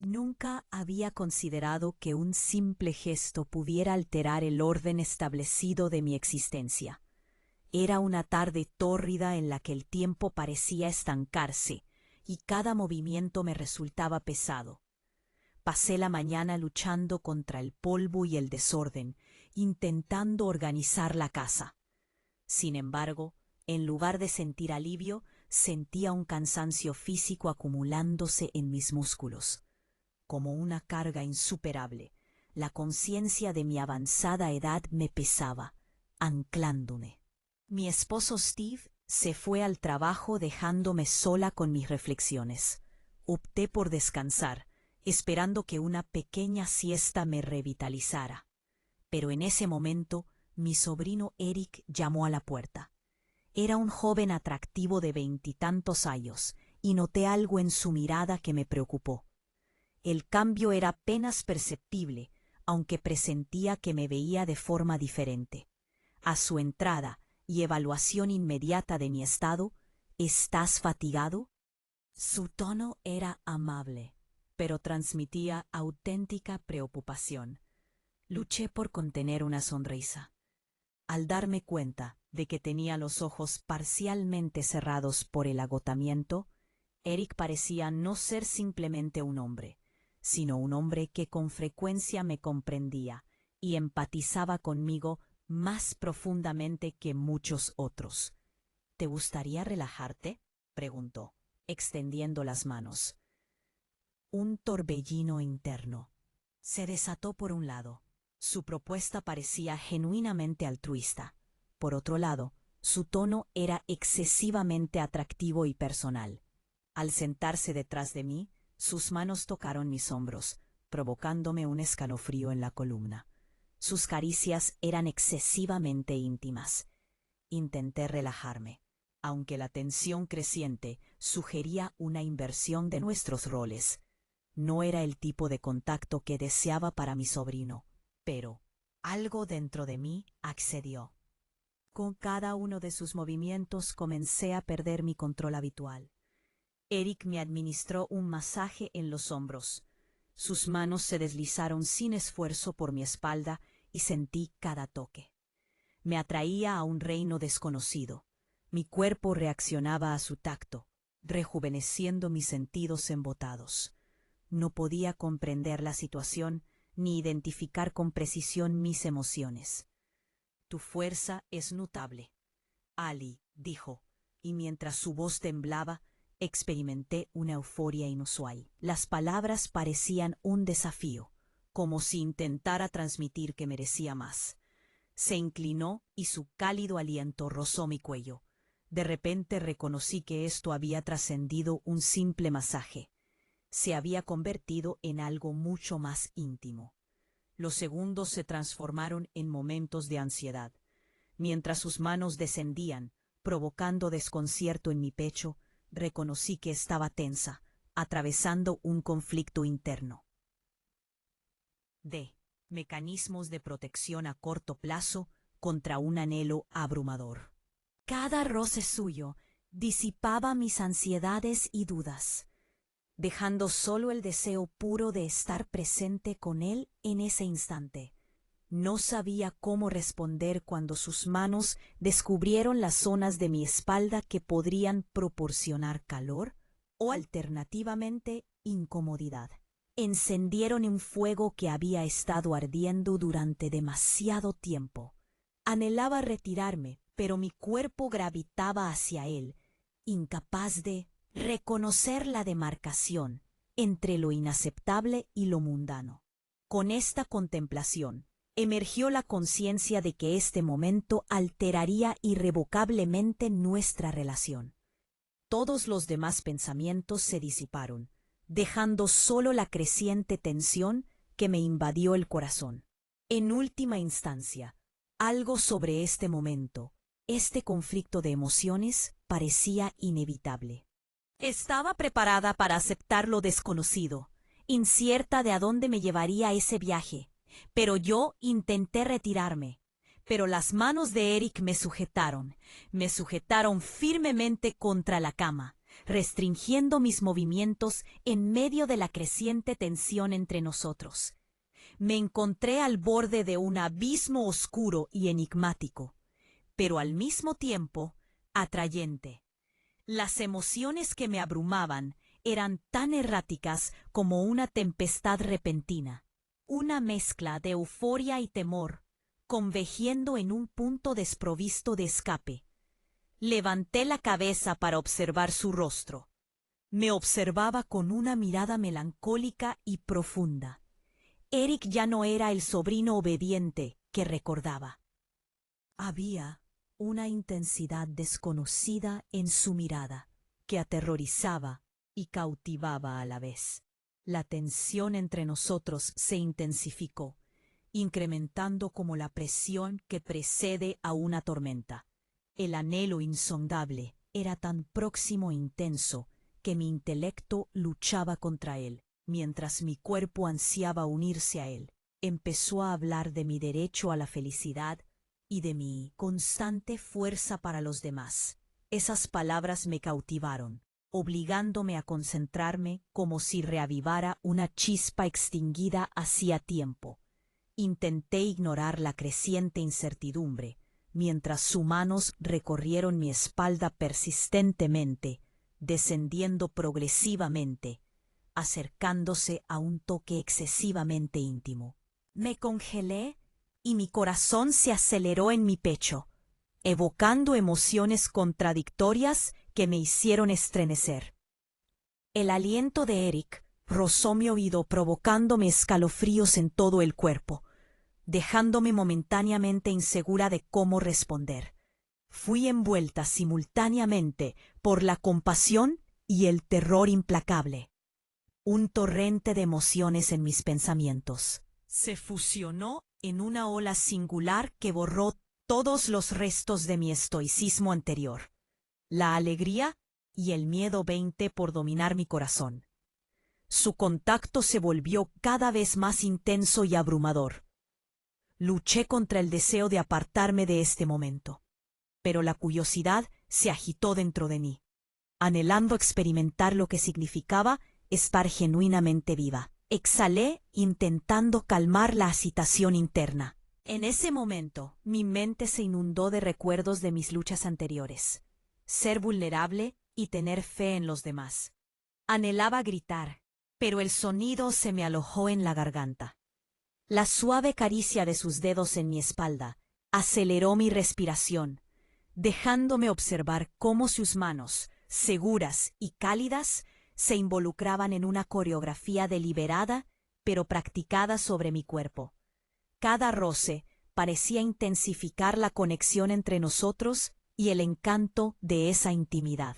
Nunca había considerado que un simple gesto pudiera alterar el orden establecido de mi existencia. Era una tarde tórrida en la que el tiempo parecía estancarse y cada movimiento me resultaba pesado. Pasé la mañana luchando contra el polvo y el desorden, intentando organizar la casa. Sin embargo, en lugar de sentir alivio, sentía un cansancio físico acumulándose en mis músculos. Como una carga insuperable, la conciencia de mi avanzada edad me pesaba, anclándome. Mi esposo Steve se fue al trabajo dejándome sola con mis reflexiones. Opté por descansar, esperando que una pequeña siesta me revitalizara. Pero en ese momento, mi sobrino Eric llamó a la puerta. Era un joven atractivo de 20 años, y noté algo en su mirada que me preocupó. El cambio era apenas perceptible, aunque presentía que me veía de forma diferente. A su entrada y evaluación inmediata de mi estado, ¿estás fatigado? Su tono era amable, pero transmitía auténtica preocupación. Luché por contener una sonrisa. Al darme cuenta de que tenía los ojos parcialmente cerrados por el agotamiento, Eric parecía no ser simplemente un hombre, sino un hombre que con frecuencia me comprendía y empatizaba conmigo más profundamente que muchos otros. ¿Te gustaría relajarte?, preguntó, extendiendo las manos. Un torbellino interno se desató por un lado. Su propuesta parecía genuinamente altruista. Por otro lado, su tono era excesivamente atractivo y personal. Al sentarse detrás de mí, sus manos tocaron mis hombros, provocándome un escalofrío en la columna. Sus caricias eran excesivamente íntimas. Intenté relajarme, aunque la tensión creciente sugería una inversión de nuestros roles. No era el tipo de contacto que deseaba para mi sobrino, pero algo dentro de mí accedió. Con cada uno de sus movimientos comencé a perder mi control habitual. Eric me administró un masaje en los hombros. Sus manos se deslizaron sin esfuerzo por mi espalda y sentí cada toque. Me atraía a un reino desconocido. Mi cuerpo reaccionaba a su tacto, rejuveneciendo mis sentidos embotados. No podía comprender la situación ni identificar con precisión mis emociones. Tu fuerza es notable, Ali dijo, y mientras su voz temblaba, experimenté una euforia inusual. Las palabras parecían un desafío, como si intentara transmitir que merecía más. Se inclinó y su cálido aliento rozó mi cuello. De repente reconocí que esto había trascendido un simple masaje. Se había convertido en algo mucho más íntimo. Los segundos se transformaron en momentos de ansiedad. Mientras sus manos descendían, provocando desconcierto en mi pecho, reconocí que estaba tensa, atravesando un conflicto interno. Mecanismos de protección a corto plazo contra un anhelo abrumador. Cada roce suyo disipaba mis ansiedades y dudas, dejando solo el deseo puro de estar presente con él en ese instante. No sabía cómo responder cuando sus manos descubrieron las zonas de mi espalda que podrían proporcionar calor o, alternativamente, incomodidad. Encendieron un fuego que había estado ardiendo durante demasiado tiempo. Anhelaba retirarme, pero mi cuerpo gravitaba hacia él, incapaz de reconocer la demarcación entre lo inaceptable y lo mundano. Con esta contemplación, emergió la conciencia de que este momento alteraría irrevocablemente nuestra relación. Todos los demás pensamientos se disiparon, dejando solo la creciente tensión que me invadió el corazón. En última instancia, algo sobre este momento, este conflicto de emociones, parecía inevitable. Estaba preparada para aceptar lo desconocido, incierta de a dónde me llevaría ese viaje, pero yo intenté retirarme. Pero las manos de Eric me sujetaron firmemente contra la cama, restringiendo mis movimientos en medio de la creciente tensión entre nosotros. Me encontré al borde de un abismo oscuro y enigmático, pero al mismo tiempo atrayente. Las emociones que me abrumaban eran tan erráticas como una tempestad repentina, una mezcla de euforia y temor, convergiendo en un punto desprovisto de escape. Levanté la cabeza para observar su rostro. Me observaba con una mirada melancólica y profunda. Eric ya no era el sobrino obediente que recordaba. Había una intensidad desconocida en su mirada que aterrorizaba y cautivaba a la vez. La tensión entre nosotros se intensificó, incrementando como la presión que precede a una tormenta. El anhelo insondable era tan próximo e intenso que mi intelecto luchaba contra él, mientras mi cuerpo ansiaba unirse a él. Empezó a hablar de mi derecho a la felicidad y de mi constante fuerza para los demás. Esas palabras me cautivaron, obligándome a concentrarme como si reavivara una chispa extinguida hacía tiempo. Intenté ignorar la creciente incertidumbre, mientras sus manos recorrieron mi espalda persistentemente, descendiendo progresivamente, acercándose a un toque excesivamente íntimo. Me congelé y mi corazón se aceleró en mi pecho, evocando emociones contradictorias que me hicieron estremecer. El aliento de Eric rozó mi oído provocándome escalofríos en todo el cuerpo, dejándome momentáneamente insegura de cómo responder. Fui envuelta simultáneamente por la compasión y el terror implacable. Un torrente de emociones en mis pensamientos se fusionó en una ola singular que borró todos los restos de mi estoicismo anterior. La alegría y el miedo por dominar mi corazón. Su contacto se volvió cada vez más intenso y abrumador. Luché contra el deseo de apartarme de este momento, pero la curiosidad se agitó dentro de mí, anhelando experimentar lo que significaba estar genuinamente viva. Exhalé intentando calmar la agitación interna. En ese momento, mi mente se inundó de recuerdos de mis luchas anteriores. Ser vulnerable y tener fe en los demás. Anhelaba gritar, pero el sonido se me alojó en la garganta. La suave caricia de sus dedos en mi espalda aceleró mi respiración, dejándome observar cómo sus manos, seguras y cálidas, se involucraban en una coreografía deliberada pero practicada sobre mi cuerpo. Cada roce parecía intensificar la conexión entre nosotros y el encanto de esa intimidad.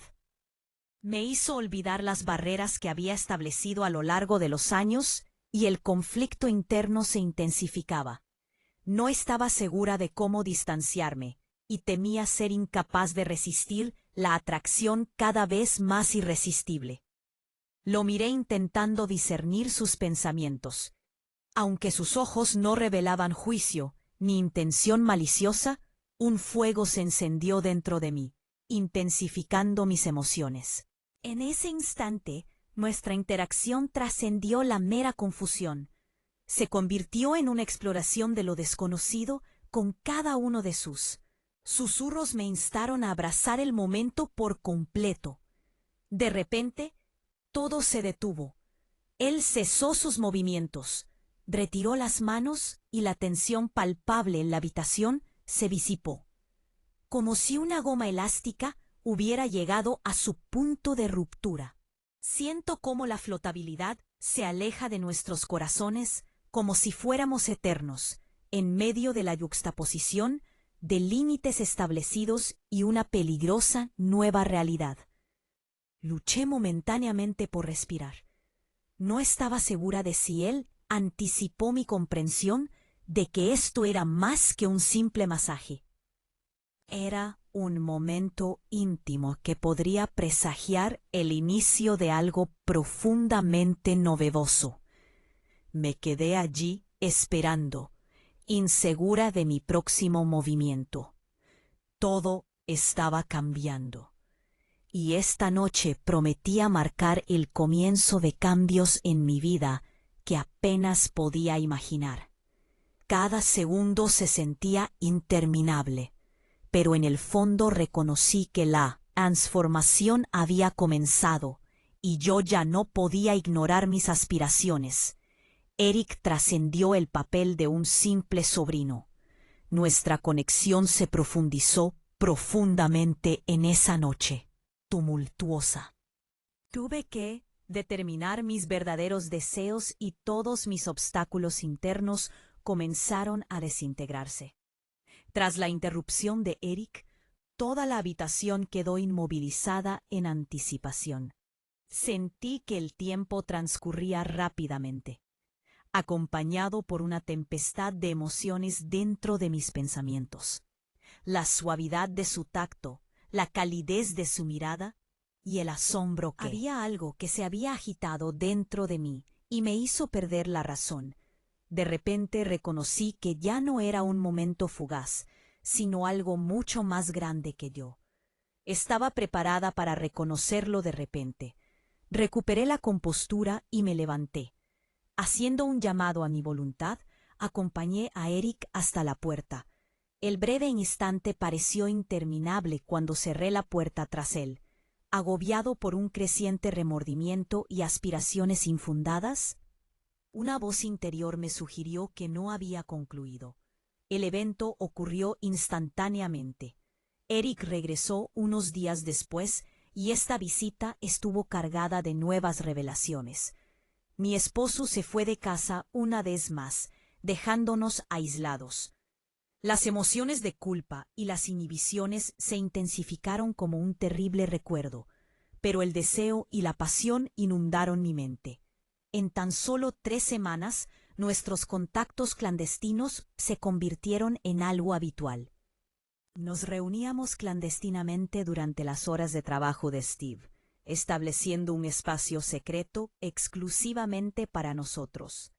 Me hizo olvidar las barreras que había establecido a lo largo de los años y el conflicto interno se intensificaba. No estaba segura de cómo distanciarme y temía ser incapaz de resistir la atracción cada vez más irresistible. Lo miré intentando discernir sus pensamientos. Aunque sus ojos no revelaban juicio ni intención maliciosa, un fuego se encendió dentro de mí, intensificando mis emociones. En ese instante, nuestra interacción trascendió la mera confusión. Se convirtió en una exploración de lo desconocido con cada uno de sus susurros me instaron a abrazar el momento por completo. De repente, todo se detuvo. Él cesó sus movimientos, retiró las manos y la tensión palpable en la habitación se disipó, como si una goma elástica hubiera llegado a su punto de ruptura. Siento cómo la flotabilidad se aleja de nuestros corazones como si fuéramos eternos, en medio de la yuxtaposición de límites establecidos y una peligrosa nueva realidad. Luché momentáneamente por respirar. No estaba segura de si él anticipó mi comprensión de que esto era más que un simple masaje. Era un momento íntimo que podría presagiar el inicio de algo profundamente novedoso. Me quedé allí esperando, insegura de mi próximo movimiento. Todo estaba cambiando. y esta noche prometía marcar el comienzo de cambios en mi vida que apenas podía imaginar. Cada segundo se sentía interminable, pero en el fondo reconocí que la transformación había comenzado y yo ya no podía ignorar mis aspiraciones. Eric trascendió el papel de un simple sobrino. Nuestra conexión se profundizó profundamente en esa noche tumultuosa. Tuve que determinar mis verdaderos deseos y todos mis obstáculos internos comenzaron a desintegrarse. Tras la interrupción de Eric, toda la habitación quedó inmovilizada en anticipación. Sentí que el tiempo transcurría rápidamente, acompañado por una tempestad de emociones dentro de mis pensamientos. La suavidad de su tacto, la calidez de su mirada y el asombro que había algo que se había agitado dentro de mí y me hizo perder la razón. De repente reconocí que ya no era un momento fugaz, sino algo mucho más grande que yo. Estaba preparada para reconocerlo de repente. Recuperé la compostura y me levanté. Haciendo un llamado a mi voluntad, acompañé a Eric hasta la puerta. El breve instante pareció interminable cuando cerré la puerta tras él. Agobiado por un creciente remordimiento y aspiraciones infundadas, una voz interior me sugirió que no había concluido. El evento ocurrió instantáneamente. Eric regresó unos días después y esta visita estuvo cargada de nuevas revelaciones. Mi esposo se fue de casa una vez más, dejándonos aislados. Las emociones de culpa y las inhibiciones se intensificaron como un terrible recuerdo, pero el deseo y la pasión inundaron mi mente. En tan solo 3 semanas, nuestros contactos clandestinos se convirtieron en algo habitual. Nos reuníamos clandestinamente durante las horas de trabajo de Steve, estableciendo un espacio secreto exclusivamente para nosotros.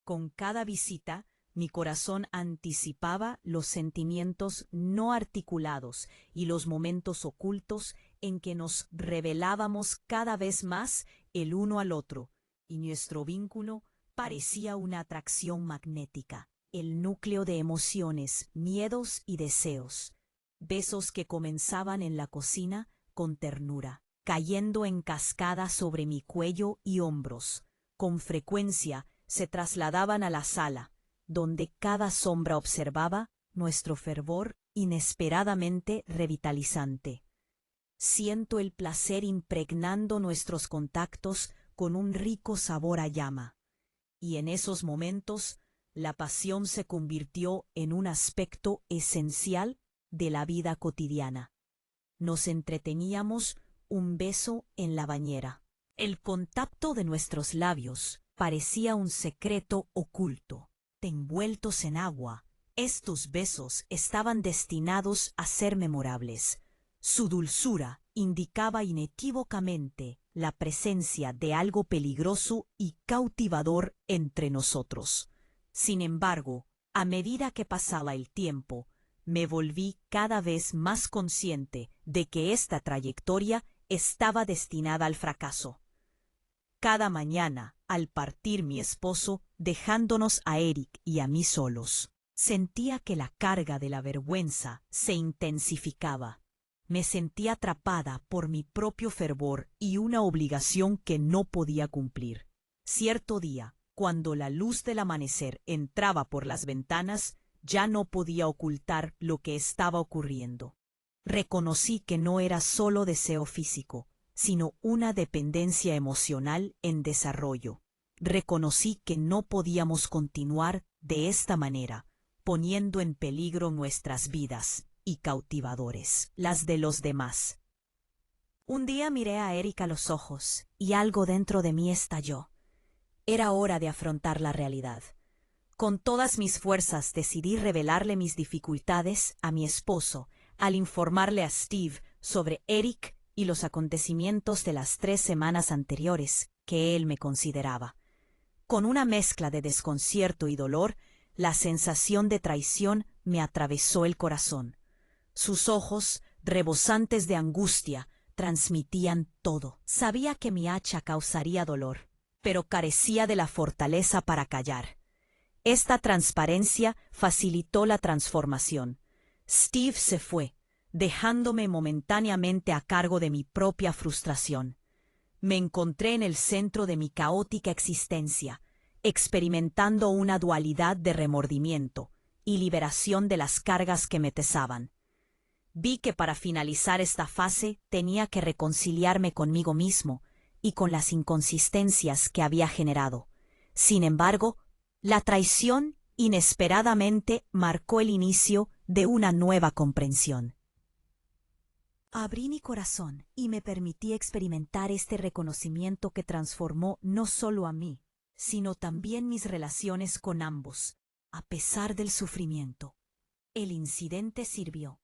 Con cada visita, mi corazón anticipaba los sentimientos no articulados y los momentos ocultos en que nos revelábamos cada vez más el uno al otro, y nuestro vínculo parecía una atracción magnética, el núcleo de emociones, miedos y deseos. Besos que comenzaban en la cocina con ternura, cayendo en cascada sobre mi cuello y hombros. Con frecuencia se trasladaban a la sala, donde cada sombra observaba nuestro fervor inesperadamente revitalizante. Siento el placer impregnando nuestros contactos con un rico sabor a llama, y en esos momentos la pasión se convirtió en un aspecto esencial de la vida cotidiana. Nos entreteníamos un beso en la bañera. El contacto de nuestros labios parecía un secreto oculto. Envueltos en agua, estos besos estaban destinados a ser memorables. Su dulzura indicaba inequívocamente la presencia de algo peligroso y cautivador entre nosotros. Sin embargo, a medida que pasaba el tiempo, me volví cada vez más consciente de que esta trayectoria estaba destinada al fracaso. Cada mañana, al partir mi esposo, dejándonos a Eric y a mí solos, sentía que la carga de la vergüenza se intensificaba. Me sentía atrapada por mi propio fervor y una obligación que no podía cumplir. Cierto día, cuando la luz del amanecer entraba por las ventanas, ya no podía ocultar lo que estaba ocurriendo. Reconocí que no era solo deseo físico, sino una dependencia emocional en desarrollo. Reconocí que no podíamos continuar de esta manera, poniendo en peligro nuestras vidas y cautivadores, las de los demás. Un día miré a Eric a los ojos y algo dentro de mí estalló. Era hora de afrontar la realidad. Con todas mis fuerzas decidí revelarle mis dificultades a mi esposo al informarle a Steve sobre Eric y los acontecimientos de las 3 semanas anteriores que él me consideraba. Con una mezcla de desconcierto y dolor, la sensación de traición me atravesó el corazón. Sus ojos, rebosantes de angustia, transmitían todo. Sabía que mi hacha causaría dolor, pero carecía de la fortaleza para callar. Esta transparencia facilitó la transformación. Steve se fue, dejándome momentáneamente a cargo de mi propia frustración. Me encontré en el centro de mi caótica existencia, experimentando una dualidad de remordimiento y liberación de las cargas que me pesaban. Vi que para finalizar esta fase tenía que reconciliarme conmigo mismo y con las inconsistencias que había generado. Sin embargo, la traición inesperadamente marcó el inicio de una nueva comprensión. Abrí mi corazón y me permití experimentar este reconocimiento que transformó no solo a mí, sino también mis relaciones con ambos, a pesar del sufrimiento. El incidente sirvió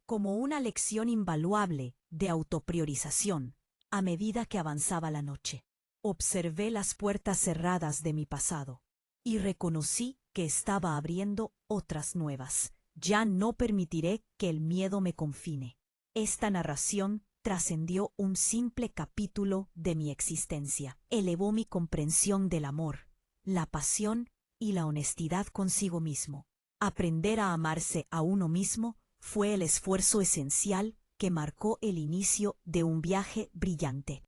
como una lección invaluable de autopriorización a medida que avanzaba la noche. Observé las puertas cerradas de mi pasado y reconocí que estaba abriendo otras nuevas. Ya no permitiré que el miedo me confine. Esta narración trascendió un simple capítulo de mi existencia. Elevó mi comprensión del amor, la pasión y la honestidad consigo mismo. Aprender a amarse a uno mismo fue el esfuerzo esencial que marcó el inicio de un viaje brillante.